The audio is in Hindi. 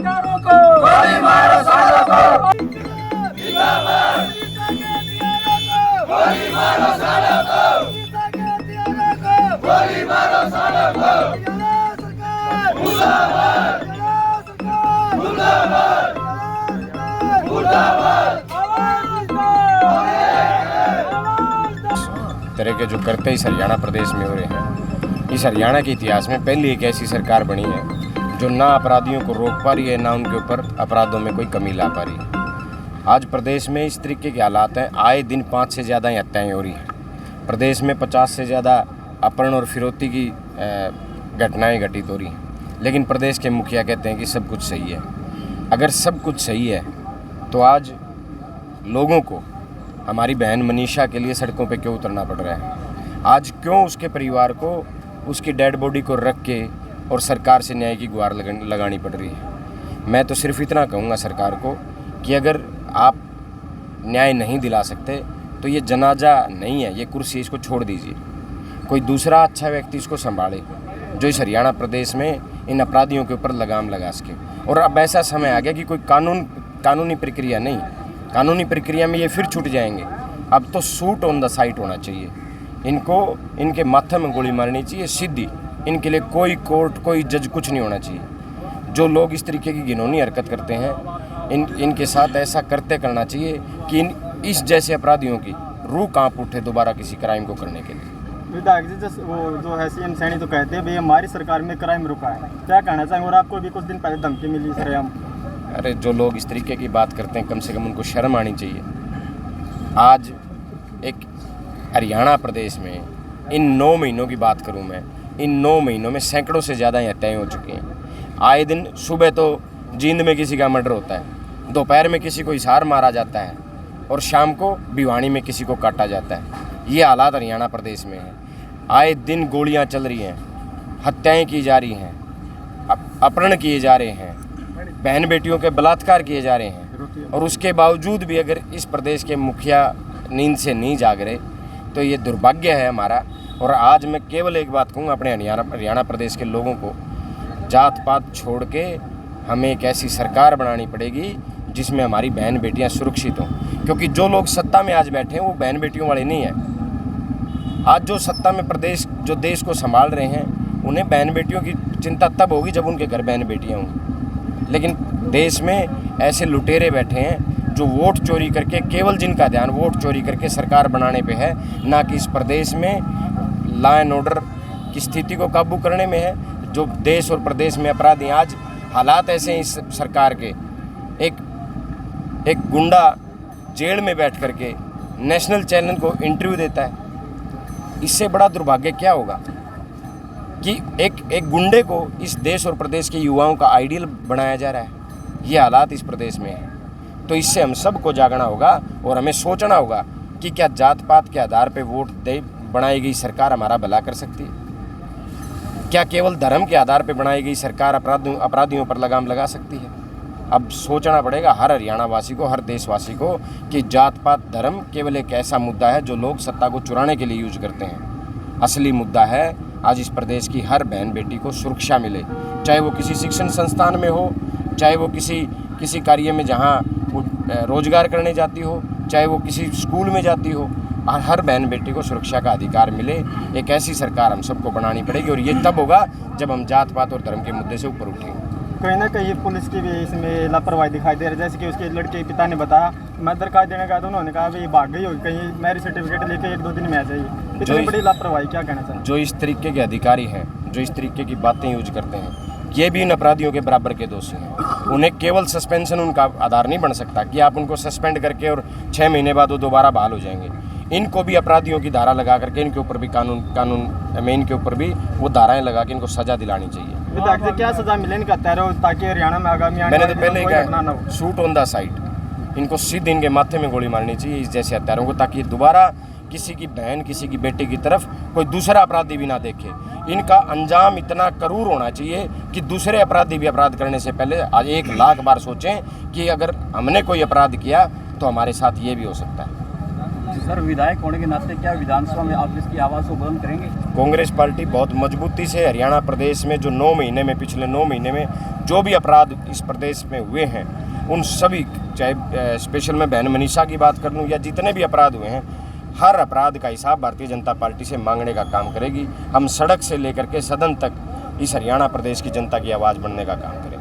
हत्यारों को गोली मारो सालों को जिंदाबाद गोली मारो सालों को गोली मारो सालों को मुर्दाबाद मुर्दाबाद मुर्दाबाद तरह के जो करते इस हरियाणा प्रदेश में हो रहे हैं। इस हरियाणा के इतिहास में पहली एक ऐसी सरकार बनी है जो ना अपराधियों को रोक पा रही है, ना उनके ऊपर अपराधों में कोई कमी ला पा रही है। आज प्रदेश में इस तरीके के हालात हैं, आए दिन 5 से ज़्यादा हत्याएँ हो रही हैं। प्रदेश में 50 से ज़्यादा अपहरण और फिरौती की घटनाएँ घटित हो रही हैं। लेकिन प्रदेश के मुखिया कहते हैं कि सब कुछ सही है। अगर सब कुछ सही है तो आज लोगों को, हमारी बहन मनीषा के लिए सड़कों पे क्यों उतरना पड़ रहा है? आज क्यों उसके परिवार को उसकी डेड बॉडी को रख के और सरकार से न्याय की गुहार लगानी पड़ रही है? मैं तो सिर्फ इतना कहूँगा सरकार को कि अगर आप न्याय नहीं दिला सकते तो ये जनाजा नहीं है, ये कुर्सी, इसको छोड़ दीजिए। कोई दूसरा अच्छा व्यक्ति इसको संभाले जो इस हरियाणा प्रदेश में इन अपराधियों के ऊपर लगाम लगा सके। और अब ऐसा समय आ गया कि कोई कानूनी प्रक्रिया नहीं, कानूनी प्रक्रिया में ये फिर छूट जाएंगे। अब तो शूट ऑन द साइट होना चाहिए। इनको इनके माथे में गोली मारनी चाहिए सीधी। इनके लिए कोई कोर्ट, कोई जज कुछ नहीं होना चाहिए। जो लोग इस तरीके की घिनौनी हरकत करते हैं, इनके साथ ऐसा करना चाहिए कि इस जैसे अपराधियों की रूह कांप उठे दोबारा किसी क्राइम को करने के लिए। विधायक जी, वो जो है सीएम सैनी तो कहते हैं भाई हमारी सरकार में क्राइम रुका है, क्या कहना चाहेंगे? और आपको भी कुछ दिन पहले धमकी मिली सरेआम। अरे जो लोग इस तरीके की बात करते हैं, कम से कम उनको शर्म आनी चाहिए। आज एक हरियाणा प्रदेश में इन 9 महीनों की बात करूं मैं, इन 9 महीनों में सैकड़ों से ज़्यादा हत्याएँ हो चुकी हैं। आए दिन सुबह तो जींद में किसी का मर्डर होता है, दोपहर में किसी को हिसार मारा जाता है और शाम को भिवानी में किसी को काटा जाता है। ये हालात हरियाणा प्रदेश में है। आए दिन गोलियां चल रही हैं, हत्याएँ की जा रही हैं, अपहरण किए जा रहे हैं, बहन बेटियों के बलात्कार किए जा रहे हैं। और उसके बावजूद भी अगर इस प्रदेश के मुखिया नींद से नहीं जाग रहे तो ये दुर्भाग्य है हमारा। और आज मैं केवल एक बात कहूँगा अपने हरियाणा प्रदेश के लोगों को, जात पात छोड़ के हमें एक ऐसी सरकार बनानी पड़ेगी जिसमें हमारी बहन बेटियां सुरक्षित हों। क्योंकि जो लोग सत्ता में आज बैठे हैं वो बहन बेटियों वाले नहीं हैं। आज जो सत्ता में जो देश को संभाल रहे हैं, उन्हें बहन बेटियों की चिंता तब होगी जब उनके घर बहन बेटियाँ होंगी। लेकिन देश में ऐसे लुटेरे बैठे हैं जो वोट चोरी करके, केवल जिनका ध्यान वोट चोरी करके सरकार बनाने पे है, ना कि इस प्रदेश में लॉ एंड ऑर्डर की स्थिति को काबू करने में है। जो देश और प्रदेश में अपराधी, आज हालात ऐसे हैं इस सरकार के, एक गुंडा जेल में बैठ करके नेशनल चैनल को इंटरव्यू देता है। इससे बड़ा दुर्भाग्य क्या होगा कि एक गुंडे को इस देश और प्रदेश के युवाओं का आइडियल बनाया जा रहा है। ये हालात इस प्रदेश में है। तो इससे हम सबको जागना होगा और हमें सोचना होगा कि क्या जात पात के आधार पर वोट दे बनाई गई सरकार हमारा भला कर सकती है? क्या केवल धर्म के आधार पर बनाई गई सरकार अपराधियों पर लगाम लगा सकती है? अब सोचना पड़ेगा हर हरियाणा वासी को, हर देशवासी को, कि जात पात धर्म केवल एक ऐसा मुद्दा है जो लोग सत्ता को चुराने के लिए यूज करते हैं। असली मुद्दा है आज इस प्रदेश की हर बहन बेटी को सुरक्षा मिले, चाहे वो किसी शिक्षण संस्थान में हो, चाहे वो किसी कार्य में जहाँ वो रोजगार करने जाती हो, चाहे वो किसी स्कूल में जाती हो। हर बहन बेटी को सुरक्षा का अधिकार मिले। एक ऐसी सरकार हम सबको बनानी पड़ेगी और ये तब होगा जब हम जात पात और धर्म के मुद्दे से ऊपर उठेंगे। कहीं ना कहीं पुलिस की भी इसमें लापरवाही दिखाई दे रही है। जैसे कि उसके लड़के के पिता ने बताया, मैं दरखास्त देने का तो उन्होंने कहा भाई भाग गई होगी, कहीं मैरिज सर्टिफिकेट लेके 1-2 दिन में आ जाइए। इतनी बड़ी लापरवाही, क्या कहना चाहिए? जो इस तरीके के अधिकारी हैं, जो इस तरीके की बातें यूज करते हैं, ये भी इन अपराधियों के बराबर के दोषी हैं। उन्हें केवल सस्पेंशन उनका आधार नहीं बन सकता कि आप उनको सस्पेंड करके और 6 महीने बाद वो दोबारा बहाल हो जाएंगे। इनको भी अपराधियों की धारा लगा करके इनके ऊपर भी कानून में इनके ऊपर भी वो धाराएं लगा के इनको सजा दिलानी चाहिए। विधायक जी, क्या सजा मिले इनका तैरो ताकि हरियाणा में आगामी मैंने तो पहले ही कहा, शूट ऑन द साइट। इनको सीधे इनके माथे में गोली मारनी चाहिए इस जैसे हत्यारों को, ताकि दोबारा किसी की बहन, किसी की बेटी की तरफ कोई दूसरा अपराधी भी ना देखे। इनका अंजाम इतना करूर होना चाहिए कि दूसरे अपराधी भी अपराध करने से पहले आज 1 लाख बार सोचें कि अगर हमने कोई अपराध किया तो हमारे साथ ये भी हो सकता है। सर, विधायक होने के नाते क्या विधानसभा में आप इसकी आवाज़ को बुलंद करेंगे? कांग्रेस पार्टी बहुत मजबूती से हरियाणा प्रदेश में जो 9 महीने में, पिछले 9 महीने में जो भी अपराध इस प्रदेश में हुए हैं, उन सभी, चाहे स्पेशल मैं बहन मनीषा की बात कर लूँ या जितने भी अपराध हुए हैं, हर अपराध का हिसाब भारतीय जनता पार्टी से मांगने का काम करेगी। हम सड़क से लेकर के सदन तक इस हरियाणा प्रदेश की जनता की आवाज़ बनने का काम करेंगे।